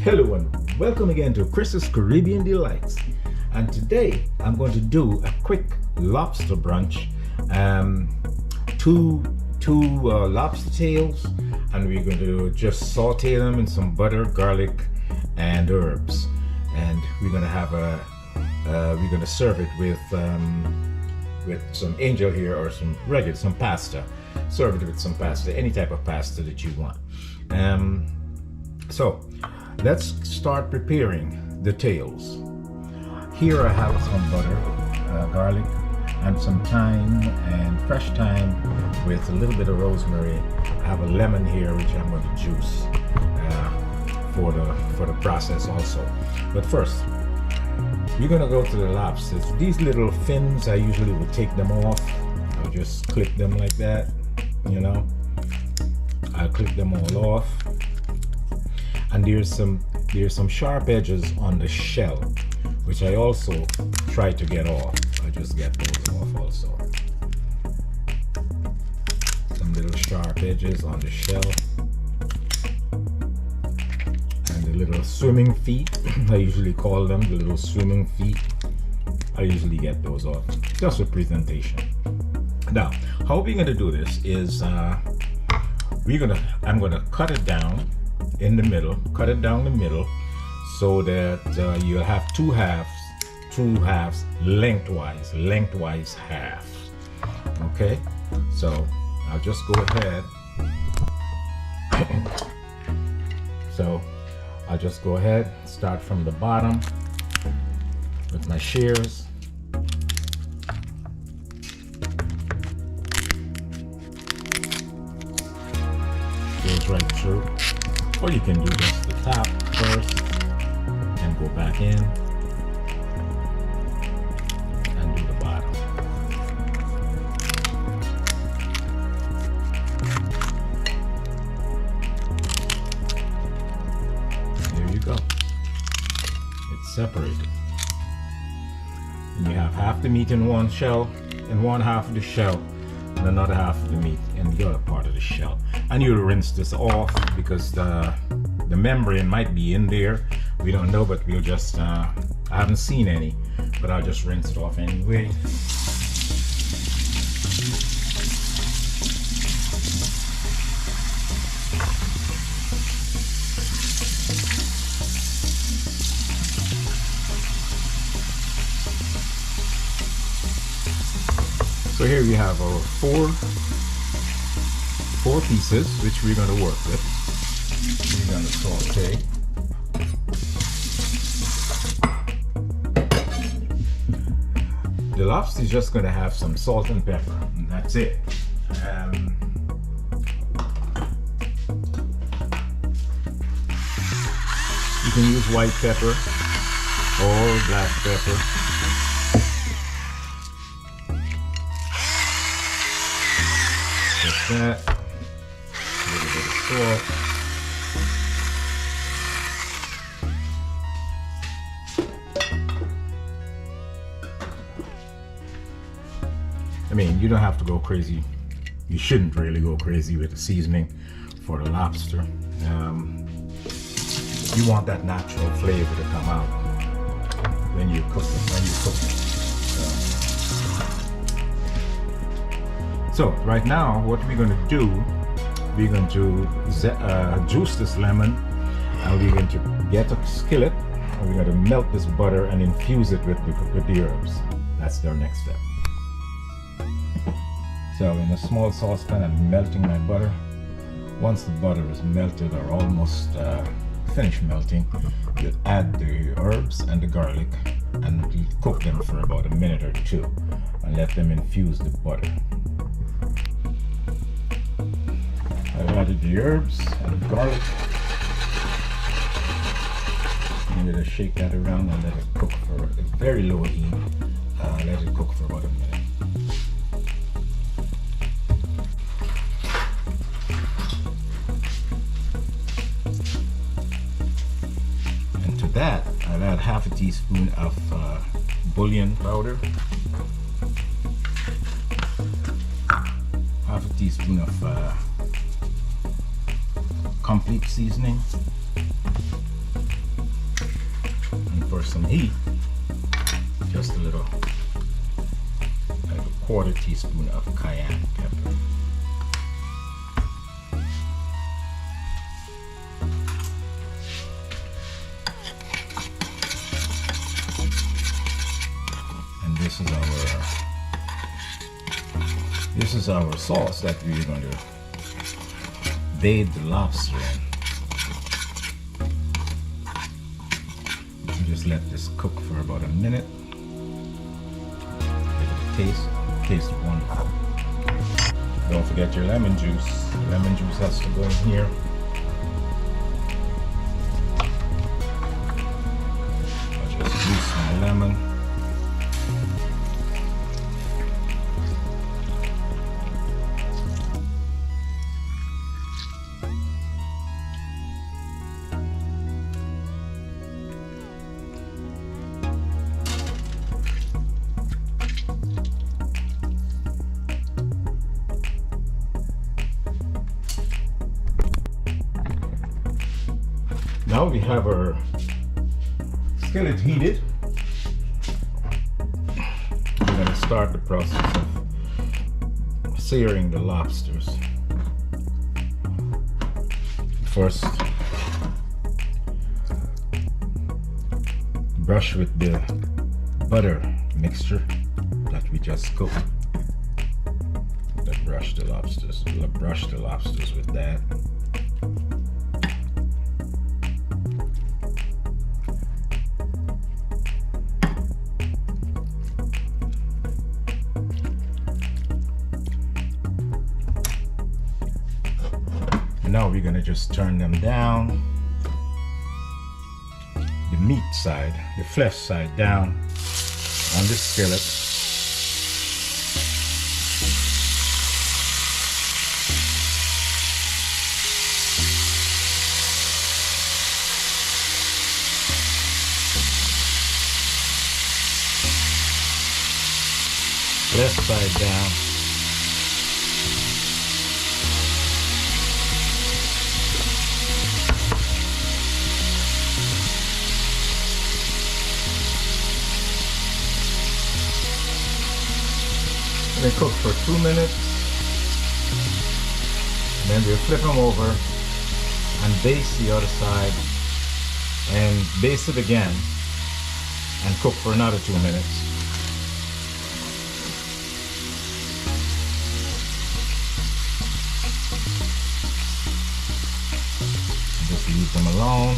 Hello and welcome again to Chris's Caribbean Delights. And today I'm going to do a quick lobster brunch. Two lobster tails, and we're going to just saute them in some butter, garlic, and herbs. And we're going to have we're going to serve it with some angel hair or some pasta. Serve it with some pasta, any type of pasta that you want. So let's start preparing the tails. Here I have some butter, garlic, and some thyme and fresh thyme with a little bit of rosemary. I have a lemon here which I'm going to juice for the process also. But first, we're going to go to the lobsters. These little fins, I usually will take them off. I'll just clip them like that, you know. I'll clip them all off. And there's some sharp edges on the shell, which I also try to get off. I just get those off also. Some little sharp edges on the shell. And the little swimming feet, I usually call them, the little swimming feet. I usually get those off, just for presentation. Now, how we're gonna do this is, I'm gonna cut it down in the middle, cut it down the middle, so that you'll have two halves lengthwise halves. Okay, so I'll just go ahead. Start from the bottom with my shears. Shears right through. Or you can do just the top first and go back in and do the bottom. There you go. It's separated. And you have half the meat in one shell and one half of the shell and another half of the meat in the other part of the shell. And you rinse this off because the membrane might be in there. We don't know, but we'll just, I haven't seen any, but I'll just rinse it off anyway. So here we have our four pieces, which we're going to work with. We're going to saute. The lobster is just going to have some salt and pepper, and that's it. You can use white pepper or black pepper. Just that. A little bit of salt. I mean, you don't have to go crazy. You shouldn't really go crazy with the seasoning for the lobster. You want that natural flavor to come out when you cook it. So right now, what we're going to do, we're going to juice this lemon, and we're going to get a skillet, and we're going to melt this butter and infuse it with the herbs. That's our next step. So in a small saucepan, I'm melting my butter. Once the butter is melted or almost finished melting, you'll add the herbs and the garlic and cook them for about a minute or two and let them infuse the butter. I've added the herbs and the garlic. I'm going to shake that around and let it cook for a very low heat. Let it cook for about a minute. That I'll add half a teaspoon of bullion powder, half a teaspoon of complete seasoning, for some heat, just a little, like a quarter teaspoon of cayenne pepper. And this is our sauce that we're going to bathe the lobster in. Just let this cook for about a minute. Give it a taste. It tastes wonderful. Don't forget your lemon juice. Lemon juice has to go in here. I'll just juice my lemon. Now we have our skillet heated. We're going to start the process of searing the lobsters. First, brush with the butter mixture that we just cooked. Brush the lobsters with that. Now we're going to just turn them down, the meat side, the flesh side down on the skillet. Left side down. They cook for 2 minutes, and then we'll flip them over and baste the other side and baste it again and cook for another 2 minutes. Just leave them alone.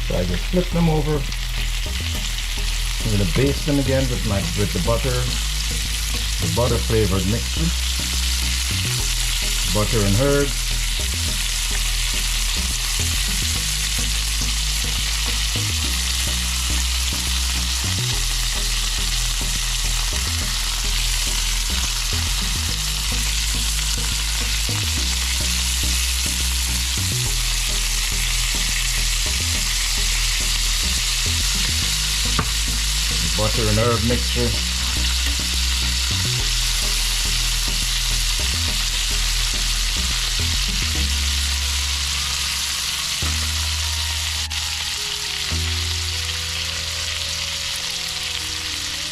I just flip them over. I'm going to baste them again with the butter flavored mixture, butter and herbs. Butter and herb mixture.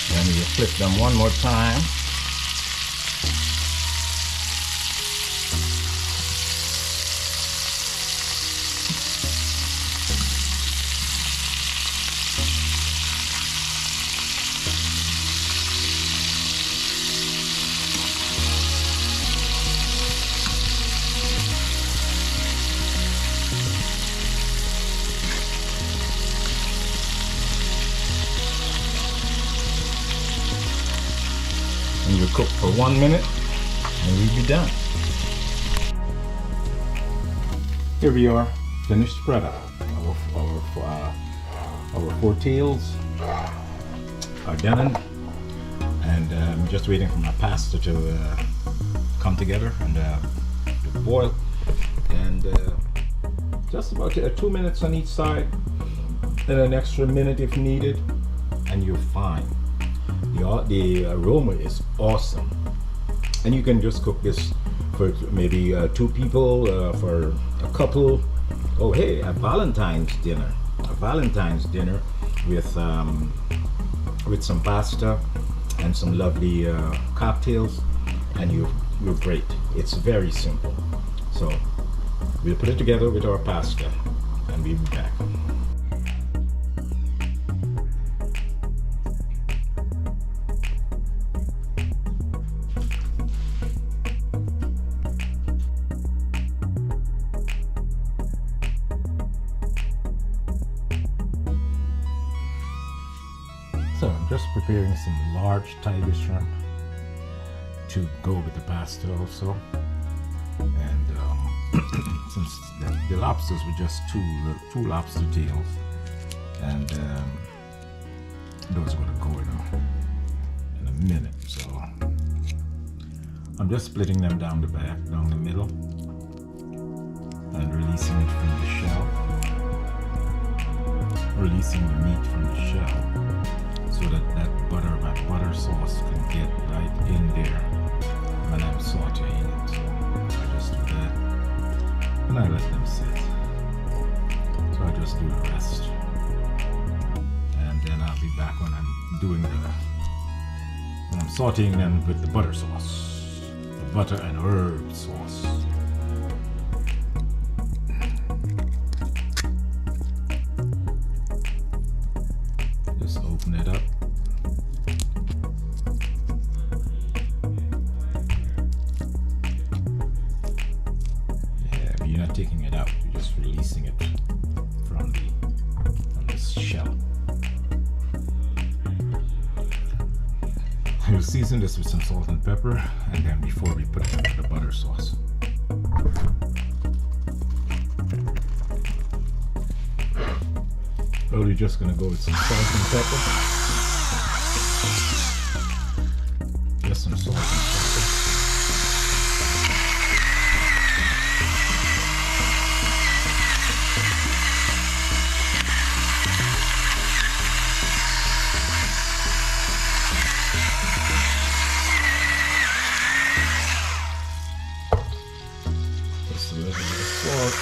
Then you flip them one more time. And you cook for 1 minute and we'll be done. Here we are, finished product. Our 4 tails are done, and I'm just waiting for my pasta to come together and to boil, and just about 2 minutes on each side and an extra minute if needed, and you're fine. The aroma is awesome, and you can just cook this for maybe 2 people, for a couple. Oh, hey, a Valentine's dinner. A Valentine's dinner with some pasta and some lovely cocktails, and you're great. It's very simple. So we'll put it together with our pasta, and we'll be back. So I'm just preparing some large tiger shrimp to go with the pasta also, and since the lobsters were just two lobster tails, and those are going to go in a minute. So I'm just splitting them down the back, down the middle, and releasing it from the shell, releasing the meat from the shell, so that that butter sauce can get right in there when I'm sauteing it. So I just do that, and I let them sit. So I just do the rest, and then I'll be back when I'm doing when I'm sauteing them with the butter sauce, the butter and herb sauce. Just open it up. Yeah, you're not taking it out, you're just releasing it from the shell. We'll season this with some salt and pepper, and then before we put it into the butter sauce. So we're just gonna go with some salt and pepper. Just some salt and pepper. Just a little bit of salt.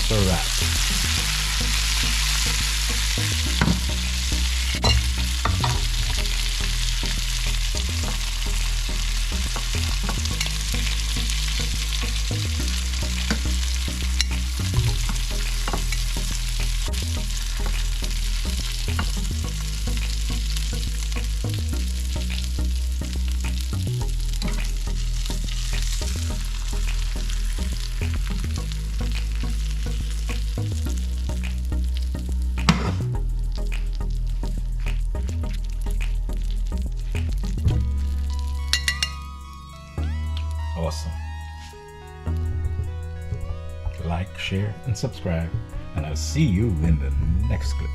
that's a wrap. Awesome. Like, share, and subscribe, and I'll see you in the next clip.